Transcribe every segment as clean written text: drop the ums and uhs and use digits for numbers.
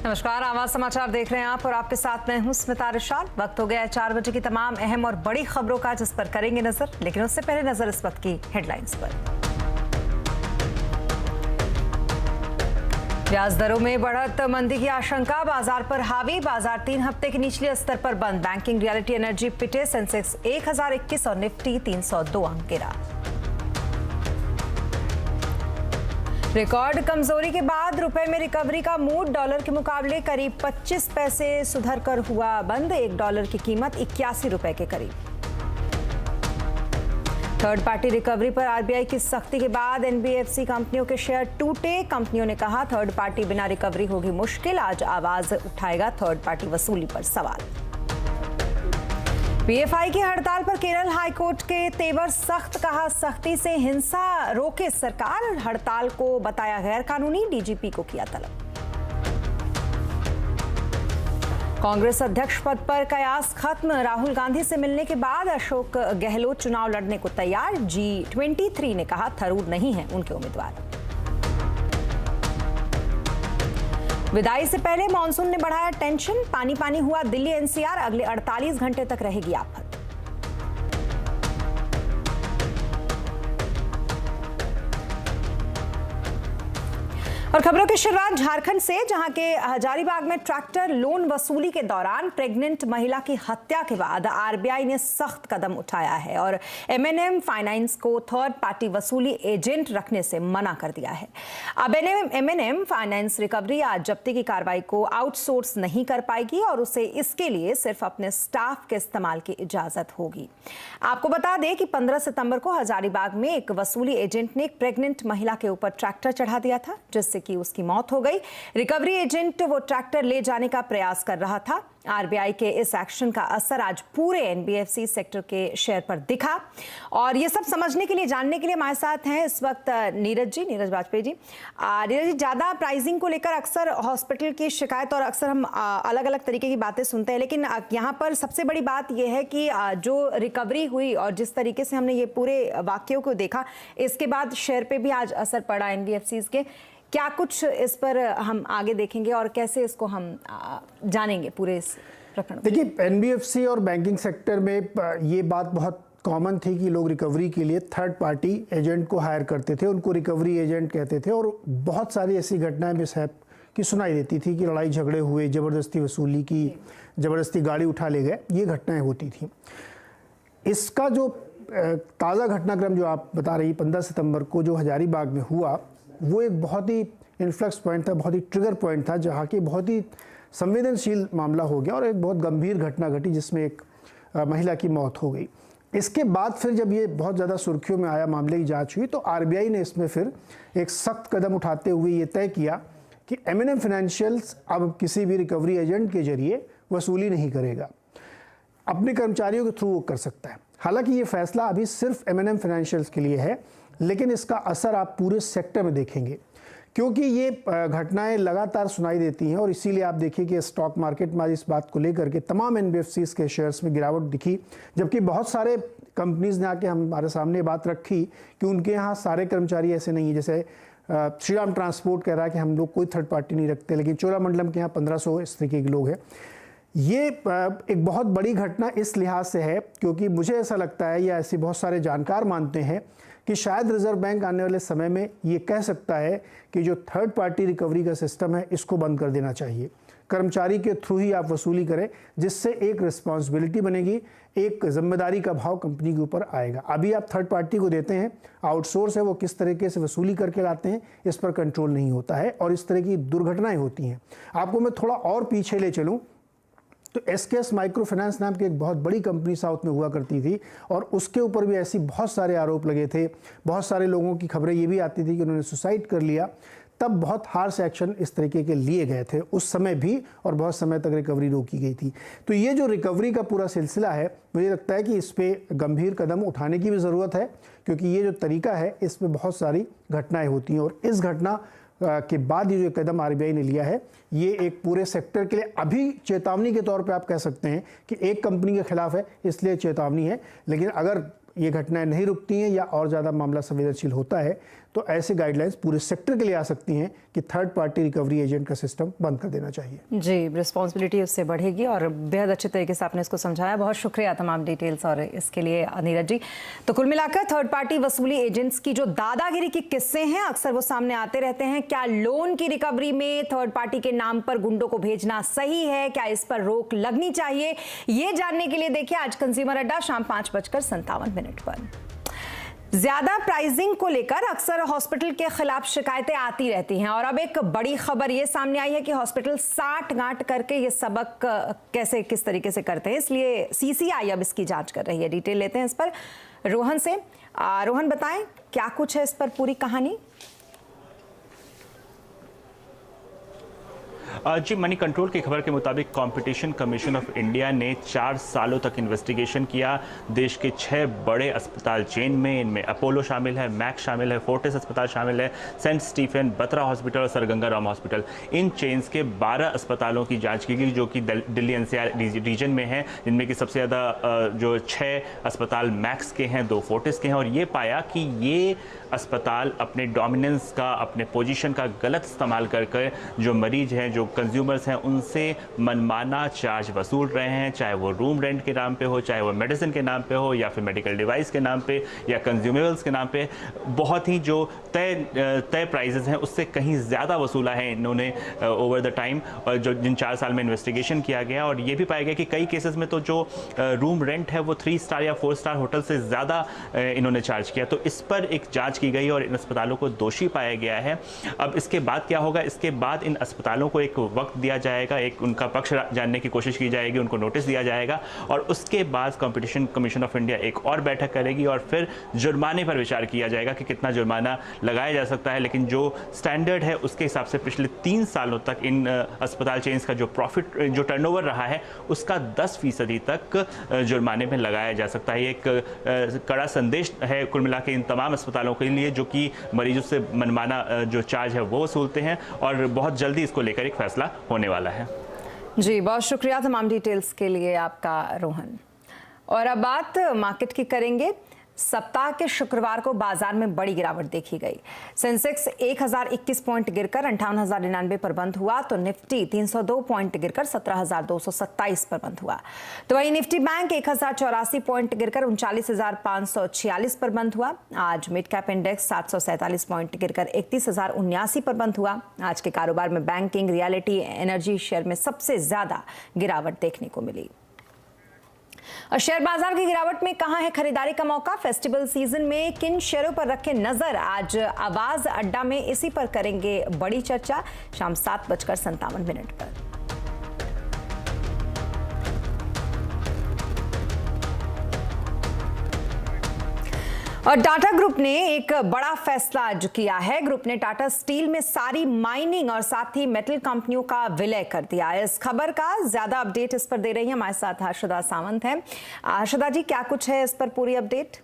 नमस्कार, आवाज समाचार देख रहे हैं आप और आपके साथ मैं हूं स्मिता रिशाल। वक्त हो गया है 4 बजे की तमाम अहम और बड़ी खबरों का, जिस पर करेंगे नजर। लेकिन उससे पहले नजर इस वक्त की हेडलाइंस पर। ब्याज दरों में बढ़त, मंदी की आशंका बाजार पर हावी। बाजार 3 हफ्ते के निचले स्तर पर बंद। बैंकिंग, रियलिटी, एनर्जी पिटे। सेंसेक्स 1021 और निफ्टी 302 अंक गिरा। रिकॉर्ड कमजोरी के बाद रुपए में रिकवरी का मूड। डॉलर के मुकाबले करीब 25 पैसे सुधर कर हुआ बंद। $1 की कीमत 81 रुपए के करीब। थर्ड पार्टी रिकवरी पर आरबीआई की सख्ती के बाद एनबीएफसी कंपनियों के शेयर टूटे। कंपनियों ने कहा थर्ड पार्टी बिना रिकवरी होगी मुश्किल। आज आवाज उठाएगा थर्ड पार्टी वसूली पर सवाल। पीएफआई की हड़ताल पर केरल हाईकोर्ट के तेवर सख्त। कहा सख्ती से हिंसा रोके सरकार। हड़ताल को बताया गैर कानूनी। डीजीपी को किया तलब। कांग्रेस अध्यक्ष पद पर कयास खत्म। राहुल गांधी से मिलने के बाद अशोक गहलोत चुनाव लड़ने को तैयार। G23 ने कहा थरूर नहीं है उनके उम्मीदवार। विदाई से पहले मॉनसून ने बढ़ाया टेंशन। पानी पानी हुआ दिल्ली एनसीआर। अगले 48 घंटे तक रहेगी आफत। और खबरों की शुरुआत झारखंड से, जहां के हजारीबाग में ट्रैक्टर लोन वसूली के दौरान प्रेग्नेंट महिला की हत्या के बाद आरबीआई ने सख्त कदम उठाया है और एमएनएम फाइनेंस को थर्ड पार्टी वसूली एजेंट रखने से मना कर दिया है। अब एमएनएम फाइनेंस रिकवरी या जब्ती की कार्रवाई को आउटसोर्स नहीं कर पाएगी और उसे इसके लिए सिर्फ अपने स्टाफ के इस्तेमाल की इजाजत होगी। आपको बता दें कि 15 सितंबर को हजारीबाग में एक वसूली एजेंट ने एक प्रेग्नेंट महिला के ऊपर ट्रैक्टर चढ़ा दिया था, जिससे कि उसकी मौत हो गई। रिकवरी एजेंट वो ट्रैक्टर ले जाने का प्रयास कर रहा था। आरबीआई के इस एक्शन का असर आज पूरे एनबीएफसी सेक्टर के शेयर पर दिखा। और ये सब समझने के लिए, जानने के लिए हमारे साथ हैं इस वक्त नीरज वाजपेयी जी। नीरज जी, ज्यादा प्राइसिंग को लेकर अक्सर हॉस्पिटल की शिकायत और अक्सर हम अलग अलग तरीके की बातें सुनते हैं, लेकिन यहाँ पर सबसे बड़ी बात यह है कि जो रिकवरी हुई और जिस तरीके से हमने ये पूरे वाक्यों को देखा, इसके बाद शेयर पे भी आज असर पड़ा एनबीएफसी के। क्या कुछ इस पर हम आगे देखेंगे और कैसे इसको हम जानेंगे पूरे इस प्रकरण? देखिए, एनबीएफसी और बैंकिंग सेक्टर में ये बात बहुत कॉमन थी कि लोग रिकवरी के लिए थर्ड पार्टी एजेंट को हायर करते थे, उनको रिकवरी एजेंट कहते थे। और बहुत सारी ऐसी घटनाएं मिसहैप की सुनाई देती थी कि लड़ाई झगड़े हुए, ज़बरदस्ती वसूली की, ज़बरदस्ती गाड़ी उठा ले गए, ये घटनाएँ होती थी। इसका जो ताज़ा घटनाक्रम जो आप बता रही 15 सितंबर को जो हजारीबाग में हुआ, वो एक बहुत ही इन्फ्लक्स पॉइंट था, बहुत ही ट्रिगर पॉइंट था, जहाँ की बहुत ही संवेदनशील मामला हो गया और एक बहुत गंभीर घटना घटी जिसमें एक महिला की मौत हो गई। इसके बाद फिर जब ये बहुत ज़्यादा सुर्खियों में आया, मामले की जांच हुई, तो आरबीआई ने इसमें फिर एक सख्त कदम उठाते हुए ये तय किया कि एमएनएम फाइनेंशियल्स अब किसी भी रिकवरी एजेंट के जरिए वसूली नहीं करेगा, अपने कर्मचारियों के थ्रू वो कर सकता है। हालांकि ये फैसला अभी सिर्फ एमएनएम फाइनेंशियल्स के लिए है, लेकिन इसका असर आप पूरे सेक्टर में देखेंगे, क्योंकि ये घटनाएं लगातार सुनाई देती हैं। और इसीलिए आप देखिए कि स्टॉक मार्केट में आज इस बात को लेकर के तमाम एनबीएफसीज के शेयर्स में गिरावट दिखी, जबकि बहुत सारे कंपनीज ने आके हमारे सामने बात रखी कि उनके यहाँ सारे कर्मचारी ऐसे नहीं है। जैसे श्रीराम ट्रांसपोर्ट कह रहा है कि हम लोग कोई थर्ड पार्टी नहीं रखते, लेकिन चोलामंडलम के यहाँ 1500 इस तरीके के लोग हैं। ये एक बहुत बड़ी घटना इस लिहाज से है क्योंकि मुझे ऐसा लगता है, या ऐसे बहुत सारे जानकार मानते हैं, कि शायद रिजर्व बैंक आने वाले समय में ये कह सकता है कि जो थर्ड पार्टी रिकवरी का सिस्टम है, इसको बंद कर देना चाहिए। कर्मचारी के थ्रू ही आप वसूली करें, जिससे एक रिस्पॉन्सिबिलिटी बनेगी, एक जिम्मेदारी का भाव कंपनी के ऊपर आएगा। अभी आप थर्ड पार्टी को देते हैं, आउटसोर्स है, वो किस तरीके से वसूली करके लाते हैं, इस पर कंट्रोल नहीं होता है और इस तरह की दुर्घटनाएं होती हैं। आपको मैं थोड़ा और पीछे ले चलूँ तो एसकेएस माइक्रो फाइनेंस नाम की एक बहुत बड़ी कंपनी साउथ में हुआ करती थी और उसके ऊपर भी ऐसी बहुत सारे आरोप लगे थे। बहुत सारे लोगों की खबरें ये भी आती थी कि उन्होंने सुसाइड कर लिया। तब बहुत हार्श एक्शन इस तरीके के लिए गए थे उस समय भी, और बहुत समय तक रिकवरी रोकी गई थी। तो ये जो रिकवरी का पूरा सिलसिला है, मुझे लगता है कि इस पर गंभीर कदम उठाने की भी ज़रूरत है, क्योंकि ये जो तरीका है इसमें बहुत सारी घटनाएँ होती हैं। और इस घटना के बाद ये जो कदम आरबीआई ने लिया है, ये एक पूरे सेक्टर के लिए अभी चेतावनी के तौर पे आप कह सकते हैं कि एक कंपनी के खिलाफ है इसलिए चेतावनी है, लेकिन अगर ये घटनाएं नहीं रुकती हैं या और ज़्यादा मामला संवेदनशील होता है तो ऐसे गाइडलाइंस पूरे सेक्टर के लिए आ सकती हैं कि थर्ड पार्टी रिकवरी एजेंट का सिस्टम बंद कर देना चाहिए। जी, रिस्पॉन्सिबिलिटी उससे बढ़ेगी और बेहद अच्छे तरीके से आपने इसको समझाया। बहुत शुक्रिया तमाम डिटेल्स और इसके लिए नीरज जी। तो कुल मिलाकर थर्ड पार्टी वसूली एजेंट्स की जो दादागिरी के किस्से हैं अक्सर वो सामने आते रहते हैं। क्या लोन की रिकवरी में थर्ड पार्टी के नाम पर गुंडों को भेजना सही है, क्या इस पर रोक लगनी चाहिए, ये जानने के लिए देखिए आज कंज्यूमर अड्डा शाम 5:57 पर। ज्यादा प्राइसिंग को लेकर अक्सर हॉस्पिटल के खिलाफ शिकायतें आती रहती हैं और अब एक बड़ी खबर ये सामने आई है कि हॉस्पिटल साठ गांठ करके ये सबक कैसे किस तरीके से करते हैं, इसलिए सीसीआई अब इसकी जांच कर रही है। डिटेल लेते हैं इस पर रोहन से। रोहन बताएं क्या कुछ है इस पर पूरी कहानी। जी, मनी कंट्रोल की खबर के मुताबिक कंपटीशन कमीशन ऑफ इंडिया ने 4 सालों तक इन्वेस्टिगेशन किया देश के 6 बड़े अस्पताल चेन में। इनमें अपोलो शामिल है, मैक्स शामिल है, फोर्टिस अस्पताल शामिल है, सेंट स्टीफन, बत्रा हॉस्पिटल और sir Ganga Ram hospital. In chains के 12 अस्पतालों की जांच की गई जो कि दिल्ली एनसीआर रीजन में है, जिनमें कि सबसे ज़्यादा जो 6 अस्पताल मैक्स के हैं, 2 फोर्टिस के हैं। और ये पाया कि ये अस्पताल अपने डोमिनेंस का, अपने पोजीशन का गलत इस्तेमाल कर जो मरीज हैं, जो कंज्यूमर्स हैं, उनसे मनमाना चार्ज वसूल रहे हैं, चाहे वो रूम रेंट के नाम पे हो, चाहे वो मेडिसिन के नाम पे हो, या फिर मेडिकल डिवाइस के नाम पे, या कंज्यूमेबल्स के नाम पे। बहुत ही जो तय प्राइजेस हैं उससे कहीं ज़्यादा वसूला है इन्होंने ओवर द टाइम, जो जिन 4 साल में इन्वेस्टिगेशन किया गया। और ये भी पाया गया कि कई केसेस में तो जो रूम रेंट है वो 3 स्टार या 4 स्टार होटल से ज़्यादा इन्होंने चार्ज किया। तो इस पर एक जाँच की गई और इन अस्पतालों को दोषी पाया गया है। अब इसके बाद क्या होगा? इसके बाद इन अस्पतालों को एक वक्त दिया जाएगा, एक उनका पक्ष जानने की कोशिश की जाएगी, उनको नोटिस दिया जाएगा और उसके बाद कंपटीशन कमीशन ऑफ इंडिया एक और बैठक करेगी और फिर जुर्माने पर विचार किया जाएगा कि कितना जुर्माना लगाया जा सकता है। लेकिन जो स्टैंडर्ड है उसके हिसाब से पिछले 3 सालों तक इन अस्पताल चेन्स का जो प्रॉफिट, जो टर्नओवर रहा है, उसका 10% तक जुर्माने में लगाया जा सकता है। एक कड़ा संदेश है कुल मिला के इन तमाम अस्पतालों के लिए जो कि मरीजों से मनमाना जो चार्ज है वो वसूलते हैं और बहुत जल्दी इसको लेकर एक फैसला होने वाला है। जी, बहुत शुक्रिया तमाम डिटेल्स के लिए आपका रोहन। और अब बात मार्केट की करेंगे। सप्ताह के शुक्रवार को बाजार में बड़ी गिरावट देखी गई। सेंसेक्स 1021 पॉइंट गिरकर 58,099 पर बंद हुआ तो निफ्टी 302 पॉइंट गिरकर 17,227 पर बंद हुआ। तो वहीं निफ्टी बैंक 1084 पॉइंट गिरकर 39,546 पर बंद हुआ। आज मिड कैप इंडेक्स 747 पॉइंट गिरकर 31,079 पर बंद हुआ। आज के कारोबार में बैंकिंग, रियलिटी, एनर्जी शेयर में सबसे ज्यादा गिरावट देखने को मिली। और शेयर बाजार की गिरावट में कहां है खरीदारी का मौका? फेस्टिवल सीजन में किन शेयरों पर रखें नजर? आज आवाज अड्डा में इसी पर करेंगे बड़ी चर्चा शाम 7:57 पर। और टाटा ग्रुप ने एक बड़ा फैसला आज किया है। ग्रुप ने टाटा स्टील में सारी माइनिंग और साथ ही मेटल कंपनियों का विलय कर दिया। इस खबर का ज्यादा अपडेट इस पर दे रही है हमारे साथ हर्षदा सावंत हैं। हर्षदा जी, क्या कुछ है इस पर पूरी अपडेट?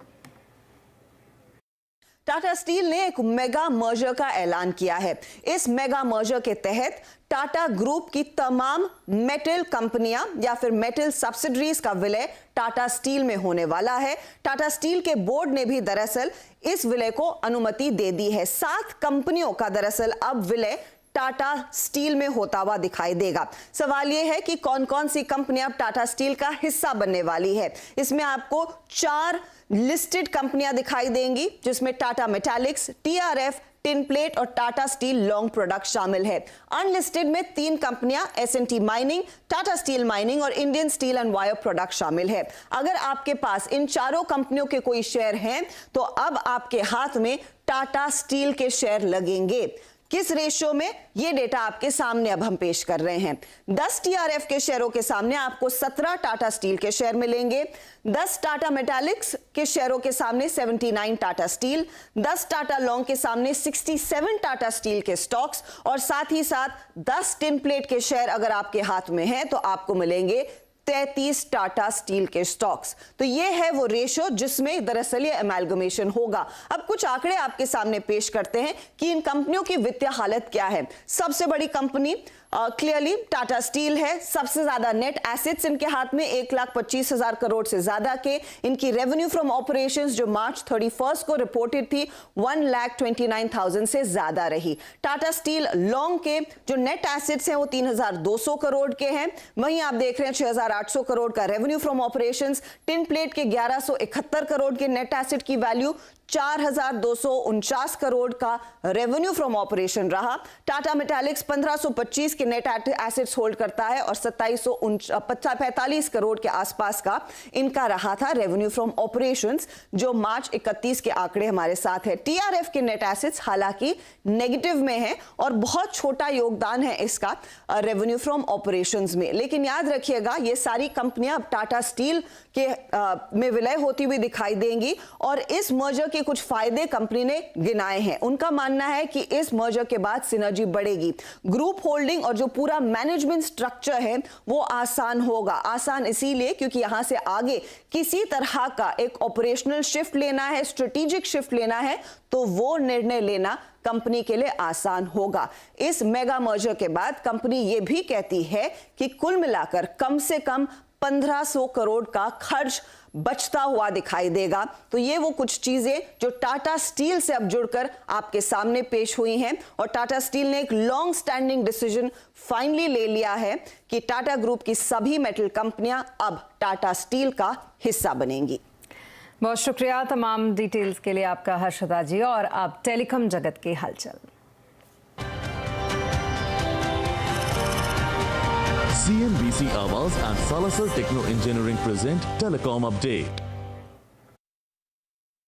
टाटा स्टील ने एक मेगा मर्जर का ऐलान किया है। इस मेगा मर्जर के तहत टाटा ग्रुप की तमाम मेटल कंपनियां या फिर मेटल सब्सिडरीज का विलय टाटा स्टील में होने वाला है। टाटा स्टील के बोर्ड ने भी दरअसल इस विलय को अनुमति दे दी है। 7 कंपनियों का दरअसल अब विलय टाटा स्टील में होता हुआ दिखाई देगा। सवाल यह है कि कौन कौन सी कंपनियां अब टाटा स्टील का हिस्सा बनने वाली है। इसमें आपको 4 लिस्टेड कंपनियां दिखाई देंगी जिसमें Tata Metaliks, TRF, tin plate और टाटा स्टील लॉन्ग प्रोडक्ट शामिल है। अनलिस्टेड में 3 कंपनियां SNT mining, Tata steel mining और Indian steel and wire product शामिल है। अगर आपके पास इन चारों कंपनियों के कोई शेयर हैं तो अब आपके हाथ में टाटा स्टील के शेयर लगेंगे। किस रेशियो में, ये डेटा आपके सामने अब हम पेश कर रहे हैं। 10 टीआरएफ के शेयरों के सामने आपको 17 टाटा स्टील के शेयर मिलेंगे। 10 टाटा मेटालिक्स के शेयरों के सामने 79 टाटा स्टील, 10 टाटा लॉन्ग के सामने 67 टाटा स्टील के स्टॉक्स और साथ ही साथ 10 टिन प्लेट के शेयर अगर आपके हाथ में हैं तो आपको मिलेंगे 33 टाटा स्टील के स्टॉक्स। तो ये है वो रेशो जिसमें दरअसल ये एमैल्गमेशन होगा। अब कुछ आंकड़े आपके सामने पेश करते हैं कि इन कंपनियों की वित्तीय हालत क्या है। सबसे बड़ी कंपनी क्लियरली टाटा स्टील है, सबसे ज्यादा नेट एसेट्स इनके हाथ में 1,25,000 करोड़ से ज्यादा के। इनकी रेवेन्यू फ्रॉम ऑपरेशंस जो मार्च 31 को रिपोर्टेड थी 1,29,000 से ज्यादा रही। टाटा स्टील लॉन्ग के जो नेट एसेट्स हैं वो 3,200 करोड़ के हैं। वहीं आप देख रहे हैं 6,800 करोड़ का revenue from operations. Tin plate के 1,171 करोड़ के नेट एसेट की वैल्यू, 4,249 करोड़ का रेवेन्यू फ्रॉम ऑपरेशन रहा। टाटा मेटालिक्स 1,525 के नेट एसेट्स होल्ड करता है और 2,745 करोड़ के आसपास का इनका रहा था रेवेन्यू फ्रॉम ऑपरेशंस, जो मार्च 31 के आंकड़े हमारे साथ है। टीआरएफ के नेट एसेट्स हालांकि नेगेटिव में है और बहुत छोटा योगदान है इसका रेवेन्यू फ्रॉम ऑपरेशंस में। लेकिन याद रखिएगा ये सारी कंपनियां अब टाटा स्टील के में विलय होती हुई दिखाई देंगी और इस मर्जर के कुछ फायदे कंपनी ने गिनाए हैं। उनका मानना है कि इस मर्जर के बाद सिनर्जी बढ़ेगी, ग्रुप होल्डिंग और जो पूरा मैनेजमेंट स्ट्रक्चर है वो आसान होगा। आसान इसीलिए क्योंकि यहां से आगे किसी तरह का एक ऑपरेशनल शिफ्ट लेना है, स्ट्रेटेजिक शिफ्ट लेना है, तो वो निर्णय लेना कंपनी के लिए आसान होगा। इस मेगा मर्जर के बाद कंपनी ये भी कहती है कि कुल मिलाकर कम से कम 1,500 करोड़ का खर्च बचता हुआ दिखाई देगा। तो ये वो कुछ चीजें जो टाटा स्टील से अब जुड़कर आपके सामने पेश हुई हैं और टाटा स्टील ने एक लॉन्ग स्टैंडिंग डिसीजन फाइनली ले लिया है कि टाटा ग्रुप की सभी मेटल कंपनियां अब टाटा स्टील का हिस्सा बनेंगी। बहुत शुक्रिया तमाम डिटेल्स के लिए आपका हर्षदा जी। और अब टेलीकॉम जगत की हलचल। CNBC Awas and Salazar Techno Engineering present Telecom Update.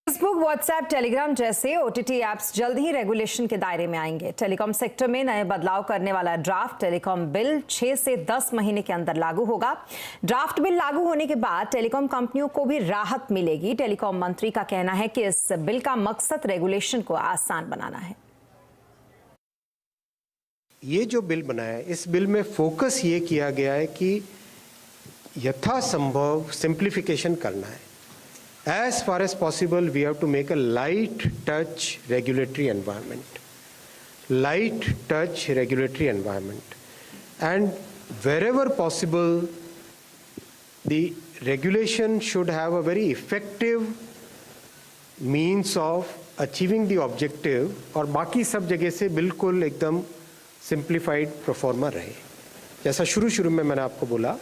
Facebook, WhatsApp, Telegram जैसे ओटीटी ऐप्स जल्द ही रेगुलेशन के दायरे में आएंगे। टेलीकॉम सेक्टर में नए बदलाव करने वाला ड्राफ्ट टेलीकॉम बिल 6 से 10 महीने के अंदर लागू होगा। ड्राफ्ट बिल लागू होने के बाद टेलीकॉम कंपनियों को भी राहत मिलेगी। टेलीकॉम मंत्री का कहना है कि इस बिल का मकसद रेगुलेशन को आसान बनाना है। ये जो बिल बना है, इस बिल में फोकस ये किया गया है कि यथासंभव सिंप्लीफिकेशन करना है। As far as possible, we have to make a light touch regulatory environment. Light touch regulatory environment. And wherever possible, the regulation should have a very effective means of achieving the objective और बाकी सब जगह से बिल्कुल एकदम simplified proforma रहे। जैसा शुरू में मैंने आपको बोला,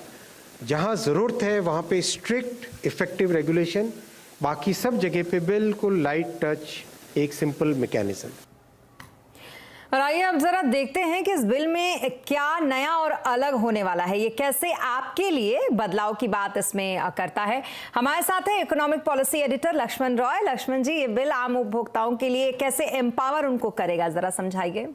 जहां ज़रूरत है वहां पे स्ट्रिक्ट इफेक्टिव रेगुलेशन, बाकी सब जगह पे बिल्कुल लाइट टच, एक सिंपल मैकेनिज्म। और आइए अब जरा देखते हैं कि इस बिल में क्या नया और अलग होने वाला है। ये कैसे आपके लिए बदलाव की बात इसमें करता है। हमारे साथ है economic policy editor Lakshman Roy. Lakshman ji, ये बिल आम उपभोक्ताओं के लिए कैसे एम्पावर उनको करेगा, जरा समझाइए।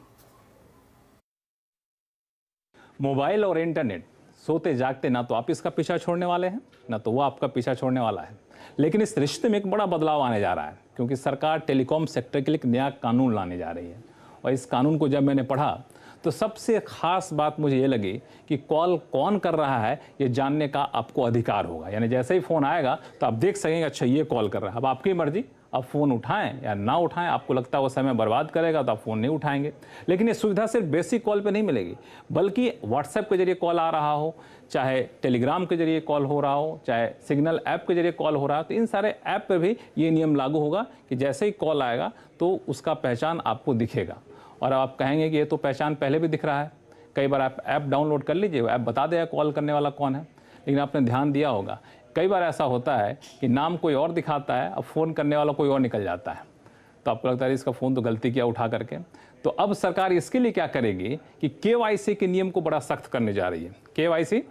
मोबाइल और इंटरनेट सोते जागते ना तो आप इसका पीछा छोड़ने वाले हैं, ना तो वो आपका पीछा छोड़ने वाला है। लेकिन इस रिश्ते में एक बड़ा बदलाव आने जा रहा है, क्योंकि सरकार टेलीकॉम सेक्टर के लिए एक नया कानून लाने जा रही है। और इस कानून को जब मैंने पढ़ा तो सबसे ख़ास बात मुझे ये लगी कि कॉल कौन कर रहा है ये जानने का आपको अधिकार होगा। यानी जैसे ही फ़ोन आएगा तो आप देख सकेंगे अच्छा ये कॉल कर रहा है। अब आपकी मर्ज़ी, आप फ़ोन उठाएं या ना उठाएं। आपको लगता है वो समय बर्बाद करेगा तो आप फ़ोन नहीं उठाएंगे। लेकिन ये सुविधा सिर्फ बेसिक कॉल पे नहीं मिलेगी, बल्कि व्हाट्सएप के जरिए कॉल आ रहा हो, चाहे टेलीग्राम के जरिए कॉल हो रहा हो, चाहे सिग्नल ऐप के जरिए कॉल हो रहा है, तो इन सारे ऐप पे भी ये नियम लागू होगा कि जैसे ही कॉल आएगा तो उसका पहचान आपको दिखेगा। और आप कहेंगे कि ये तो पहचान पहले भी दिख रहा है। कई बार आप ऐप डाउनलोड कर लीजिए, वो ऐप बता देगा कॉल करने वाला कौन है। लेकिन आपने ध्यान दिया होगा कई बार ऐसा होता है कि नाम कोई और दिखाता है, अब फ़ोन करने वाला कोई और निकल जाता है, तो आपको लगता है इसका फ़ोन तो गलती किया उठा करके। तो अब सरकार इसके लिए क्या करेगी कि KYC के नियम को बड़ा सख्त करने जा रही है। KYC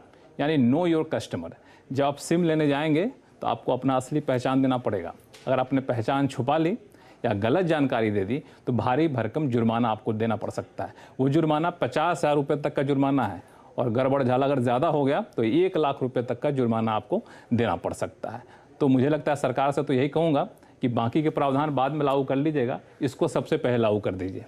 यानी नो योर कस्टमर। जब आप सिम लेने जाएंगे तो आपको अपना असली पहचान देना पड़ेगा। अगर आपने पहचान छुपा ली या गलत जानकारी दे दी तो भारी भरकम जुर्माना आपको देना पड़ सकता है। वो जुर्माना 50,000 रुपये तक का जुर्माना है, और गड़बड़ झाला अगर ज़्यादा हो गया तो 1 लाख रुपए तक का जुर्माना आपको देना पड़ सकता है। तो मुझे लगता है सरकार से तो यही कहूँगा कि बाकी के प्रावधान बाद में लागू कर लीजिएगा, इसको सबसे पहले लागू कर दीजिए।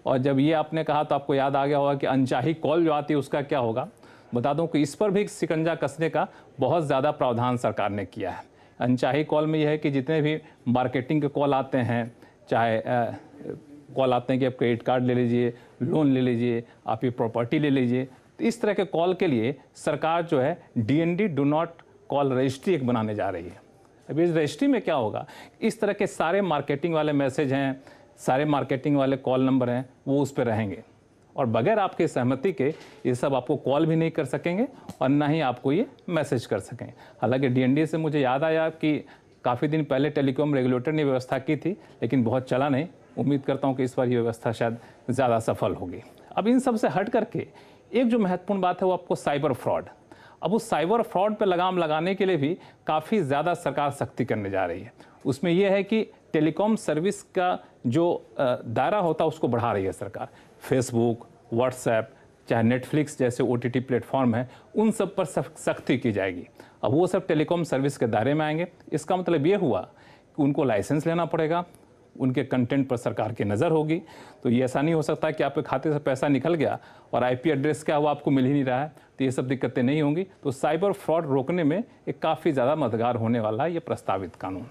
और जब ये आपने कहा तो आपको याद आ गया होगा कि अनचाही कॉल जो आती है उसका क्या होगा। बता दूं कि इस पर भी शिकंजा कसने का बहुत ज़्यादा प्रावधान सरकार ने किया है। अनचाही कॉल में यह है कि जितने भी मार्केटिंग के कॉल आते हैं, चाहे कॉल आते हैं कि आप क्रेडिट कार्ड ले लीजिए, लोन ले लीजिए, आप ये प्रॉपर्टी ले लीजिए। तो इस तरह के कॉल के लिए सरकार जो है DND do not call registry एक बनाने जा रही है। अब इस रजिस्ट्री में क्या होगा, इस तरह के सारे मार्केटिंग वाले मैसेज हैं, सारे मार्केटिंग वाले कॉल नंबर हैं, वो उस पर रहेंगे और बगैर आपके सहमति के ये सब आपको कॉल भी नहीं कर सकेंगे और ना ही आपको ये मैसेज कर सकें। हालांकि DND से मुझे याद आया कि काफ़ी दिन पहले टेलीकॉम रेगुलेटर ने व्यवस्था की थी, लेकिन बहुत चला नहीं। उम्मीद करता हूँ कि इस बार ये व्यवस्था शायद ज़्यादा सफल होगी। अब इन सब से हट करके एक जो महत्वपूर्ण बात है वो आपको साइबर फ्रॉड। अब उस साइबर फ्रॉड पर लगाम लगाने के लिए भी काफ़ी ज़्यादा सरकार सख्ती करने जा रही है। उसमें यह है कि टेलीकॉम सर्विस का जो दायरा होता है उसको बढ़ा रही है सरकार। फेसबुक, व्हाट्सएप, चाहे नेटफ्लिक्स जैसे OTT प्लेटफॉर्म है, उन सब पर सख्ती की जाएगी। अब वो सब टेलीकॉम सर्विस के दायरे में आएंगे। इसका मतलब ये हुआ कि उनको लाइसेंस लेना पड़ेगा, उनके कंटेंट पर सरकार की नज़र होगी। तो ये ऐसा नहीं हो सकता कि आपके खाते से पैसा निकल गया और IP एड्रेस क्या वो आपको मिल ही नहीं रहा है, तो ये सब दिक्कतें नहीं होंगी। तो साइबर फ्रॉड रोकने में एक काफ़ी ज़्यादा मददगार होने वाला है ये प्रस्तावित कानून।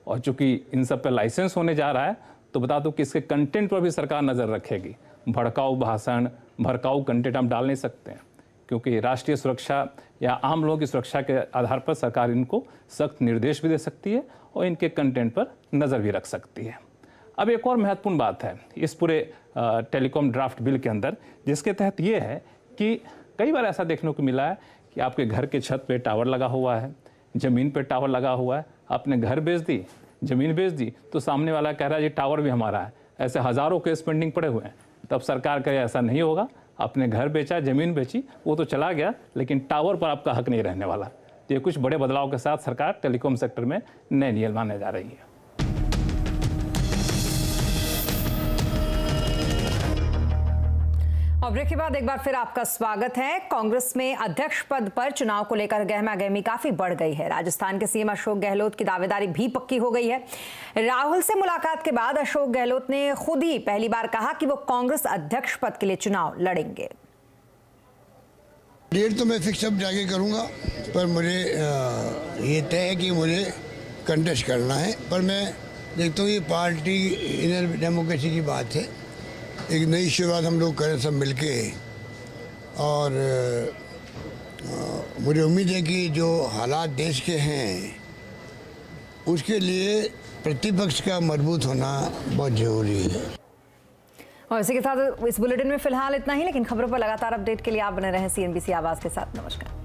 और चूँकि इन सब पर लाइसेंस होने जा रहा है, तो बता दूं कि इसके कंटेंट पर भी सरकार नज़र रखेगी। भड़काऊ भाषण, भड़काऊ कंटेंट हम डाल नहीं सकते हैं, क्योंकि राष्ट्रीय सुरक्षा या आम लोगों की सुरक्षा के आधार पर सरकार इनको सख्त निर्देश भी दे सकती है और इनके कंटेंट पर नज़र भी रख सकती है। अब एक और महत्वपूर्ण बात है इस पूरे टेलीकॉम ड्राफ्ट बिल के अंदर, जिसके तहत ये है कि कई बार ऐसा देखने को मिला है कि आपके घर के छत पे टावर लगा हुआ है, ज़मीन पे टावर लगा हुआ है, आपने घर बेच दी, ज़मीन बेच दी, तो सामने वाला कह रहा है ये टावर भी हमारा है। ऐसे हज़ारों केस पेंडिंग पड़े हुए हैं। तब सरकार कहे ऐसा नहीं होगा, आपने घर बेचा, ज़मीन बेची, वो तो चला गया, लेकिन टावर पर आपका हक नहीं रहने वाला। तो ये कुछ बड़े बदलाव के साथ सरकार टेलीकॉम सेक्टर में नए नियम लाने जा रही है। और ब्रेक के बाद एक बार फिर आपका स्वागत है। कांग्रेस में अध्यक्ष पद पर चुनाव को लेकर गहमागहमी काफी बढ़ गई है। राजस्थान के CM अशोक गहलोत की दावेदारी भी पक्की हो गई है। राहुल से मुलाकात के बाद अशोक गहलोत ने खुद ही पहली बार कहा कि वो कांग्रेस अध्यक्ष पद के लिए चुनाव लड़ेंगे। डेट तो मैं फिक्स अब जाके करूंगा, पर मुझे ये तय है कि मुझे कंटेस्ट करना है। पर मैं देखता हूँ ये पार्टी इनर डेमोक्रेसी की बात है, एक नई शुरुआत हम लोग करें सब मिलके। और मुझे उम्मीद है कि जो हालात देश के हैं उसके लिए प्रतिपक्ष का मजबूत होना बहुत ज़रूरी है। और इसी के साथ इस बुलेटिन में फिलहाल इतना ही, लेकिन खबरों पर लगातार अपडेट के लिए आप बने रहें CNBC आवाज़ के साथ। नमस्कार।